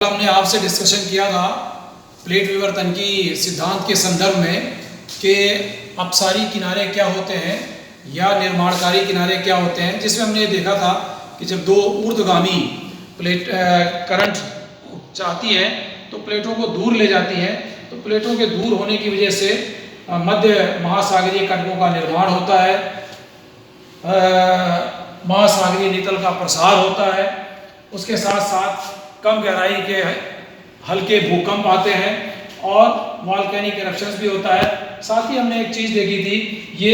हमने आपसे डिस्कशन किया था प्लेट विवर्तन की सिद्धांत के संदर्भ में कि अपसारी किनारे क्या होते हैं या निर्माणकारी किनारे क्या होते हैं, जिसमें हमने देखा था कि जब दो ऊर्ध्वगामी प्लेट करंट चाहती है तो प्लेटों को दूर ले जाती है, तो प्लेटों के दूर होने की वजह से मध्य महासागरीय कणकों का निर्माण होता है, महासागरीय नितल का प्रसार होता है। उसके साथ साथ कम गहराई के हल्के भूकंप आते हैं और वॉल्केनिक इरप्शंस भी होता है। साथ ही हमने एक चीज़ देखी थी, ये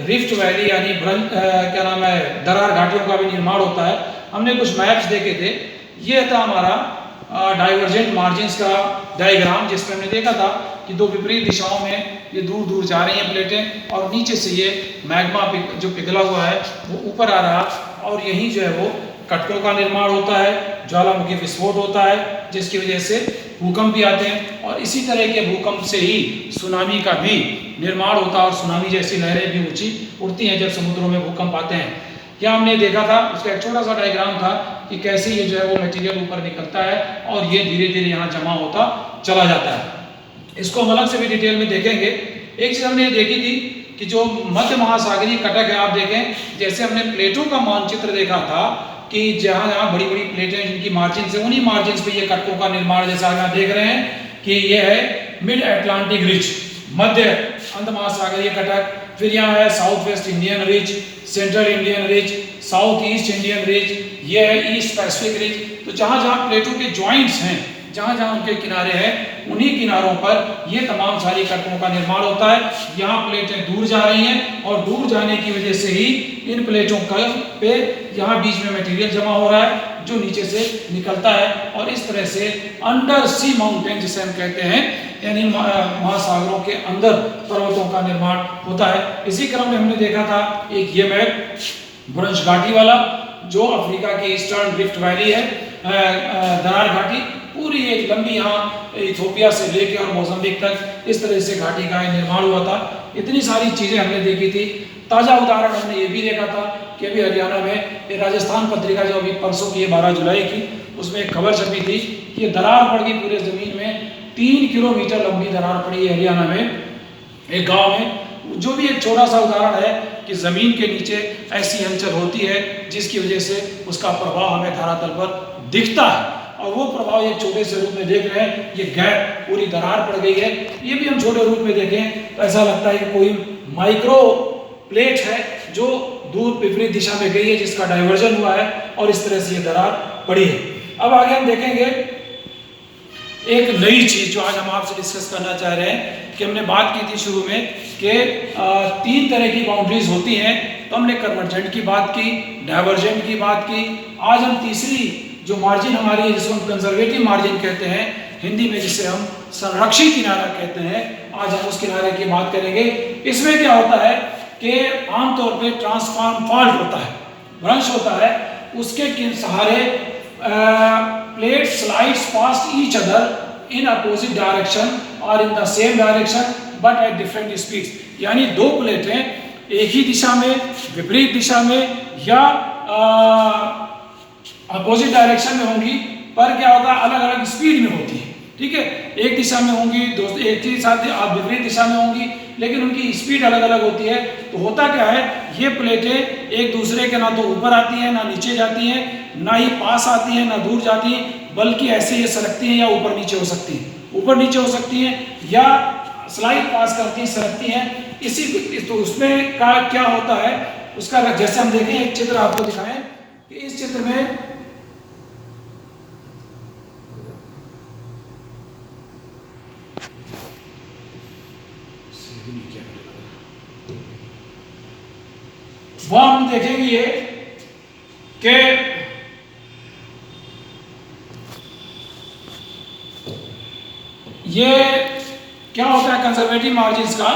रिफ्ट वैली यानी दरार घाटियों का भी निर्माण होता है। हमने कुछ मैप्स देखे थे, ये था हमारा डाइवर्जेंट मार्जिन्स का डायग्राम, जिसमें हमने देखा था कि दो विपरीत दिशाओं में ये दूर दूर जा रही हैं प्लेटें और नीचे से ये मैग्मा जो पिघला हुआ है वो ऊपर आ रहा और यहीं जो है वो कटकों का निर्माण होता है, ज्वालामुखी विस्फोट होता है, जिसकी वजह से भूकंप भी आते हैं और इसी तरह के भूकंप से ही सुनामी का भी निर्माण होता है और सुनामी जैसी लहरें भी ऊंची उठती हैं जब समुद्रों में भूकंप आते हैं। यहाँ हमने देखा था, उसका एक छोटा सा डायग्राम था कि कैसे ये जो है वो मटेरियल ऊपर निकलता है और ये धीरे धीरे यहाँ जमा होता चला जाता है। इसको हम अलग से भी डिटेल में देखेंगे। एक चीज़ हमने देखी थी कि जो मध्य महासागरीय कटक है, आप देखें जैसे हमने प्लेटों का मानचित्र देखा था कि जहाँ जहाँ बड़ी बड़ी प्लेटें जिनकी मार्जिन से, उन्हीं मार्जिन पे ये कटकों का निर्माण, जैसा आप देख रहे हैं कि ये है मिड अटलांटिक रिज, मध्य अंध महासागरीय कटक, फिर यहाँ है south West Indian ridge, central Indian ridge, south east Indian ridge, ये है ईस्ट पैसिफिक रिज। तो जहाँ जहाँ प्लेटों के ज्वाइंट्स हैं, जहाँ जहाँ उनके किनारे हैं, उन्हीं किनारों पर ये तमाम सारी कटकों का निर्माण होता है। यहाँ प्लेटें दूर जा रही हैं और दूर जाने की वजह से ही इन प्लेटों पे यहाँ बीच में मटेरियल जमा हो रहा है जो नीचे से निकलता है और इस तरह से अंडर सी माउंटेन जिसे हम कहते हैं, यानी महासागरों के अंदर पर्वतों का निर्माण होता है। इसी क्रम में हमने देखा था एक ये मैप ब्रंश घाटी वाला, जो अफ्रीका की ईस्टर्न रिफ्ट वैली है, दरार घाटी पूरी एक लंबी यहाँ इथियोपिया से लेके और मोजाम्बिक तक इस तरह से घाटी का निर्माण हुआ था। इतनी सारी चीज़ें हमने देखी थी। ताज़ा उदाहरण हमने ये भी देखा था कि अभी हरियाणा में राजस्थान पत्रिका जो अभी परसों की 12 जुलाई की, उसमें एक खबर छपी थी कि दरार पड़ गई पूरे ज़मीन में, 3 किलोमीटर लंबी दरार पड़ी है हरियाणा में एक गाँव में। जो भी एक छोटा सा उदाहरण है कि ज़मीन के नीचे ऐसी हलचल होती है जिसकी वजह से उसका प्रभाव हमें धरातल पर दिखता है और वो प्रभाव एक छोटे से रूप में देख रहे हैं। ये गैप पूरी दरार पड़ गई है, ये भी हम छोटे रूप में देखें तो ऐसा लगता है कि कोई माइक्रो प्लेट है जो दूर विपरीत दिशा में गई है, जिसका डाइवर्जन हुआ है और इस तरह से ये दरार पड़ी है। अब आगे हम देखेंगे एक नई चीज जो आज हम आपसे डिस्कस करना चाह रहे हैं कि हमने बात की थी शुरू में कि 3 तरह की बाउंड्रीज होती हैं। तो हमने कन्वर्जेंट की बात की, डाइवर्जेंट की बात की। आज हम तीसरी जो मार्जिन हमारी है, जिसको हम कंजर्वेटिव मार्जिन कहते हैं हिंदी में, जिसे हम संरक्षित किनारा कहते हैं, आज हम उस किनारे की बात करेंगे। इसमें क्या होता है कि आमतौर पे ट्रांसफॉर्म फॉल्ट होता है, भ्रंश होता है, उसके सहारे plate slides past each other in opposite direction और in the same direction but at different speeds. यानी दो प्लेटें एक ही दिशा में, विपरीत दिशा में या अपोजिट डायरेक्शन में होंगी, पर क्या होता है अलग अलग स्पीड में होती है। ठीक है, एक दिशा में होंगी, एक ही साथ आप विपरीत दिशा में होंगी, लेकिन उनकी स्पीड अलग अलग होती है। तो होता क्या है, ये प्लेटें एक दूसरे के ना तो ऊपर आती हैं, ना नीचे जाती हैं, ना ही पास आती हैं, ना दूर जाती हैं, बल्कि ऐसे ये सरकती हैं या ऊपर नीचे हो सकती हैं, ऊपर नीचे हो सकती हैं या स्लाइड पास करती हैं, सरकती हैं। इसी तो उसमें का क्या होता है उसका, जैसे हम देखें एक चित्र आपको दिखाएं कि इस चित्र में वह हम देखेंगे ये कि ये क्या होता है कंजर्वेटिव मार्जिन्स का,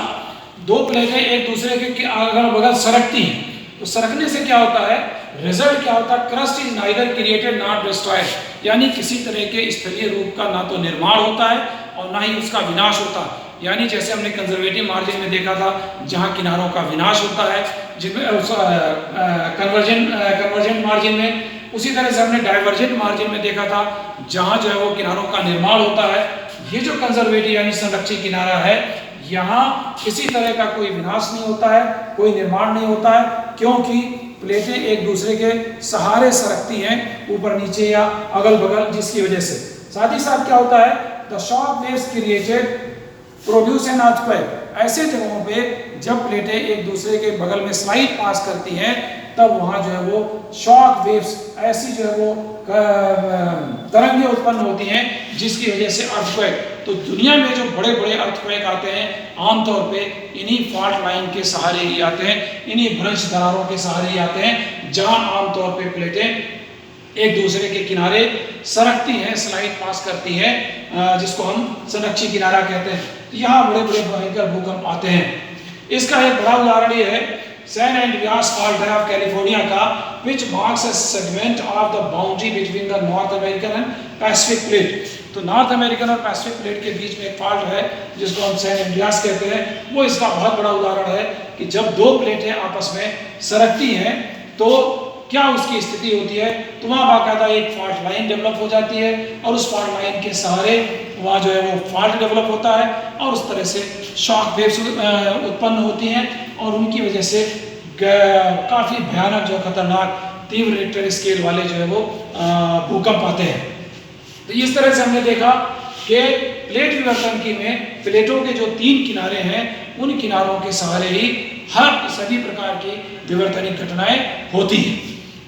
दो प्लेटें एक दूसरे के अगल बगल सरकती हैं। तो सरकने से क्या होता है, रिजल्ट क्या होता है, crust is neither created not destroyed, यानी किसी तरह के स्थलीय रूप का ना तो निर्माण होता है और ना ही उसका विनाश होता है। यानी जैसे हमने कंजर्वेटिव मार्जिन में देखा था जहाँ किनारों का विनाश होता है, जिनमें कन्वर्जेंट मार्जिन में, उसी तरह से हमने डाइवर्जेंट मार्जिन में देखा था जहाँ जो है वो किनारों का निर्माण होता है। ये जो कंजर्वेटिव यानी संरक्षित किनारा है, यहाँ किसी तरह का कोई विनाश नहीं होता है, कोई निर्माण नहीं होता है, क्योंकि प्लेटें एक दूसरे के सहारे सरकती हैं ऊपर नीचे या अगल बगल, जिसकी वजह से साथ ही साथ क्या होता है, the shock waves created produce an earthquake. ऐसे जगहों पे जब प्लेटें एक दूसरे के बगल में स्लाइड पास करती हैं, तब वहाँ जो है वो शॉक वेव्स, ऐसी जो है वो तरंगें उत्पन्न होती हैं, जिसकी वजह से अर्थक्वेक। तो दुनिया में जो बड़े बड़े अर्थक्वेक आते हैं, आमतौर पे इन्हीं फॉल्ट लाइन के सहारे ही आते हैं, इन्हीं भ्रंश दरारों के सहारे ही आते हैं, जहां आमतौर पे प्लेटें एक दूसरे के किनारे सरकती हैं, स्लाइड पास करती हैं, जिसको हम संरक्षित किनारा कहते हैं। यहाँ बड़े बड़े भयंकर भूकंप आते हैं। इसका एक बड़ा उदाहरण ये है सैन एंड्रियास फॉल्ट है ऑफ कैलिफोर्निया का, which marks a segment of the boundary between the North American and Pacific plate। तो नॉर्थ अमेरिकन और पैसिफिक प्लेट के बीच में एक फॉल्ट है जिसको हम सैन एंड्रियास कहते हैं। वो इसका बहुत बड़ा उदाहरण है कि जब दो प्लेटें आपस में सरकती हैं तो क्या उसकी स्थिति होती है। तो वहाँ बाकायदा एक फॉल्ट लाइन डेवलप हो जाती है और उस फॉल्ट लाइन के सहारे वहाँ जो है वो फॉल्ट डेवलप होता है और उस तरह से शॉक वेव्स उत्पन्न होती हैं और उनकी वजह से काफ़ी भयानक जो खतरनाक तीव्र रिक्टर स्केल वाले जो है वो भूकंप आते हैं। तो इस तरह से हमने देखा कि प्लेट विवर्तनकी में प्लेटों के जो 3 किनारे हैं, उन किनारों के सहारे ही हर सभी प्रकार की विवर्तनिक घटनाएं होती हैं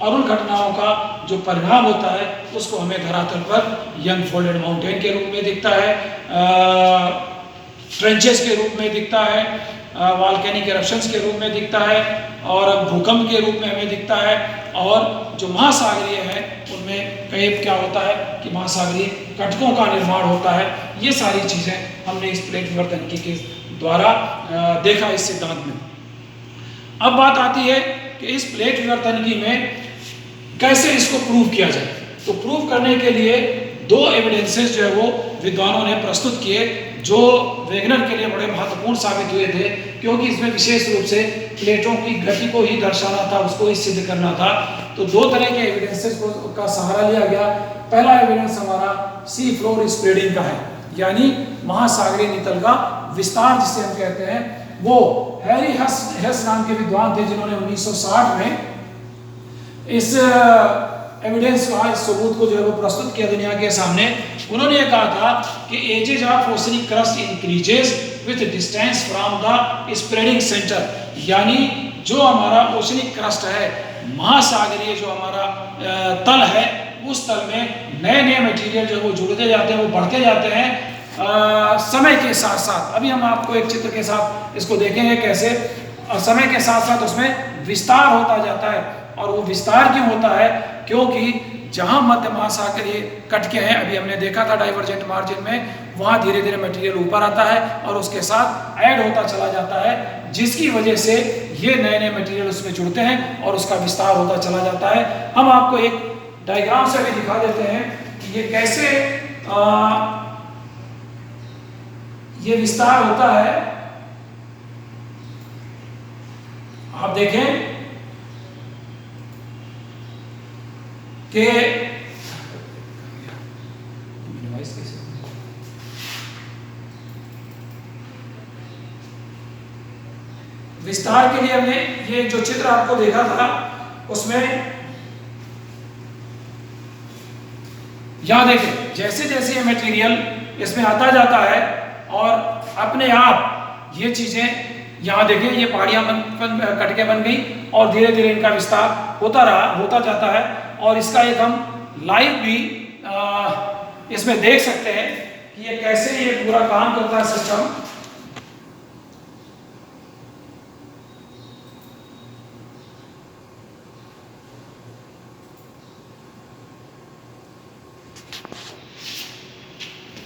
और उन घटनाओं का जो परिणाम होता है उसको हमें धरातल पर यंग फोल्डेड माउंटेन के रूप में दिखता है, ट्रेंचेस के रूप में दिखता है, वॉल्केनिक एरप्शंस के रूप में दिखता है और भूकंप के रूप में हमें दिखता है। और जो महासागरीय है उनमें कई क्या होता है कि महासागरीय कटकों का निर्माण होता है। ये सारी चीज़ें हमने इस प्लेट विवर्तनिकी के द्वारा देखा इस सिद्धांत में। अब बात आती है कि इस प्लेट विवर्तनिकी में कैसे इसको प्रूव किया जाए। तो प्रूव करने के लिए 2 एविडेंसेस जो है वो विद्वानों ने प्रस्तुत किए, जो वेगनर के लिए बड़े महत्वपूर्ण साबित हुए थे, क्योंकि इसमें विशेष रूप से प्लेटों की गति को ही दर्शाना था, उसको ही सिद्ध करना था। तो 2 तरह के एविडेंसेस का सहारा लिया गया। पहला एविडेंस हमारा सी फ्लोर स्प्रेडिंग का है, यानी महासागरीय नितल का विस्तार जिसे हम कहते हैं। वो हैरी हेस नाम के विद्वान थे जिन्होंने 1960 में इस एविडेंस का, इस सबूत को जो है वो प्रस्तुत किया दुनिया के सामने। उन्होंने ये कहा था कि edges of oceanic crust increases with distance from the spreading centre, यानी जो हमारा ओशनिक क्रस्ट है, महासागरीय जो हमारा तल है, उस तल में नए नए मटेरियल जो वो जुड़ते जाते हैं, वो बढ़ते जाते हैं समय के साथ साथ। अभी हम आपको एक चित्र के साथ इसको देखेंगे कैसे समय के साथ साथ उसमें विस्तार होता जाता है। और वो विस्तार क्यों होता है, क्योंकि जहां मध्य महासागरीय कटके हैं, अभी हमने देखा था डाइवर्जेंट मार्जिन में, वहां धीरे धीरे मटेरियल ऊपर आता है और उसके साथ ऐड होता चला जाता है, जिसकी वजह से ये नए नए मटेरियल उसमें जुड़ते हैं और उसका विस्तार होता चला जाता है। हम आपको एक डायग्राम से भी दिखा देते हैं कि ये कैसे ये विस्तार होता है। आप देखें कि विस्तार के लिए हमने ये जो चित्र आपको देखा था उसमें यहां देखें, जैसे जैसे ये मटेरियल इसमें आता जाता है और अपने आप ये चीजें यहाँ देखें, ये पहाड़ियाँ कटके बन गई और धीरे धीरे इनका विस्तार होता जाता है। और इसका एक हम लाइव भी इसमें देख सकते हैं कि ये कैसे ये पूरा काम करता है सिस्टम।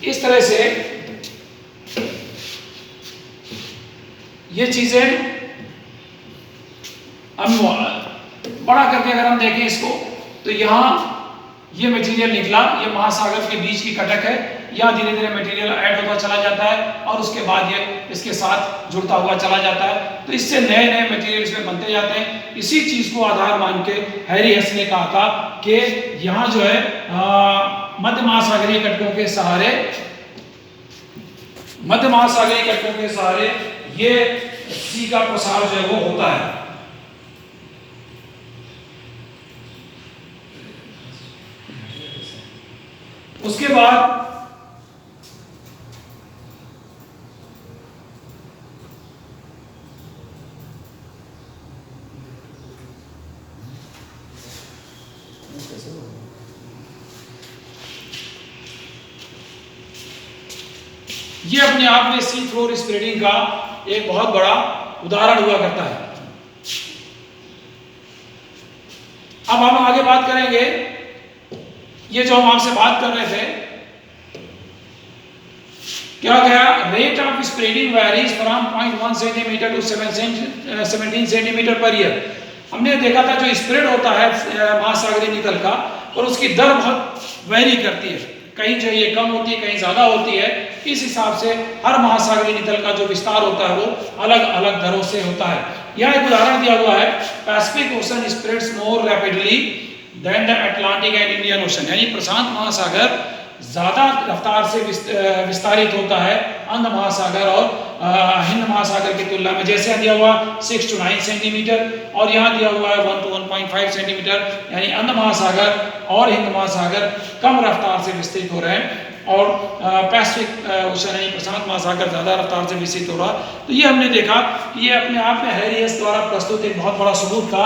इस तरह से ये चीजें हम बड़ा करके अगर हम देखें इसको, तो यहाँ ये मटेरियल निकला, ये महासागर के बीच की कटक है, यहाँ धीरे धीरे मटेरियल ऐड होता चला जाता है और उसके बाद ये इसके साथ जुड़ता हुआ चला जाता है। तो इससे नए नए मटेरियल इसमें बनते जाते हैं। इसी चीज को आधार मान के हैरी हेस ने कहा था कि यहाँ जो है मध्य महासागरीय कटकों के सहारे ये सी का प्रसार जो है वो होता है। उसके बाद ये अपने आप में सी फ्लोर स्प्रेडिंग का एक बहुत बड़ा उदाहरण हुआ करता है। अब हम आगे बात करेंगे, ये जो हम आपसे बात कर रहे थे, क्या क्या rate of spreading varies from 0.1 centimetre to 17 centimetre per year. हमने देखा था जो स्प्रेड होता है महासागरीय नितल का, और उसकी दर बहुत वेरी करती है, कहीं जो ये कम होती है, कहीं ज्यादा होती है। इस हिसाब से हर महासागरीय नितल का जो विस्तार होता है वो अलग अलग दरों से होता है। यहाँ एक उदाहरण दिया हुआ है, Pacific Ocean spreads more rapidly than the Atlantic and Indian Ocean, यानी प्रशांत महासागर ज्यादा रफ्तार से विस्तारित होता है अंध महासागर और हिंद महासागर की तुलना में। जैसे दिया हुआ 6 to 9 सेंटीमीटर, और यहाँ दिया हुआ है 1 to 1.5 सेंटीमीटर, यानी अंध महासागर और हिंद महासागर कम रफ्तार से विस्तृत हो रहे हैं, और पैसिफिक ओशन यानी प्रशांत महासागर ज्यादा रफ्तार से विकसित हो रहा। तो ये हमने देखा कि ये अपने आप में हैरियस द्वारा प्रस्तुत एक बहुत बड़ा सबूत था,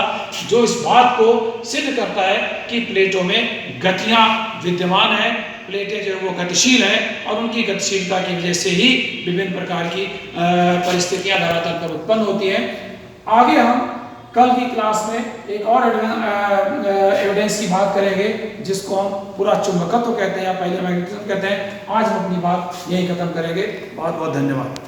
जो इस बात को सिद्ध करता है कि प्लेटों में गतियां विद्यमान है, प्लेटें जो वो गतिशील हैं, और उनकी गतिशीलता की वजह से ही विभिन्न प्रकार की परिस्थितियां धरातल पर उत्पन्न होती हैं। आगे हम कल की क्लास में एक और एविडेंस की बात करेंगे, जिसको हम पूरा चुंबकत्व कहते हैं या पहले मैग्नेटिज्म कहते हैं। आज हम अपनी बात यही खत्म करेंगे। बहुत बहुत धन्यवाद।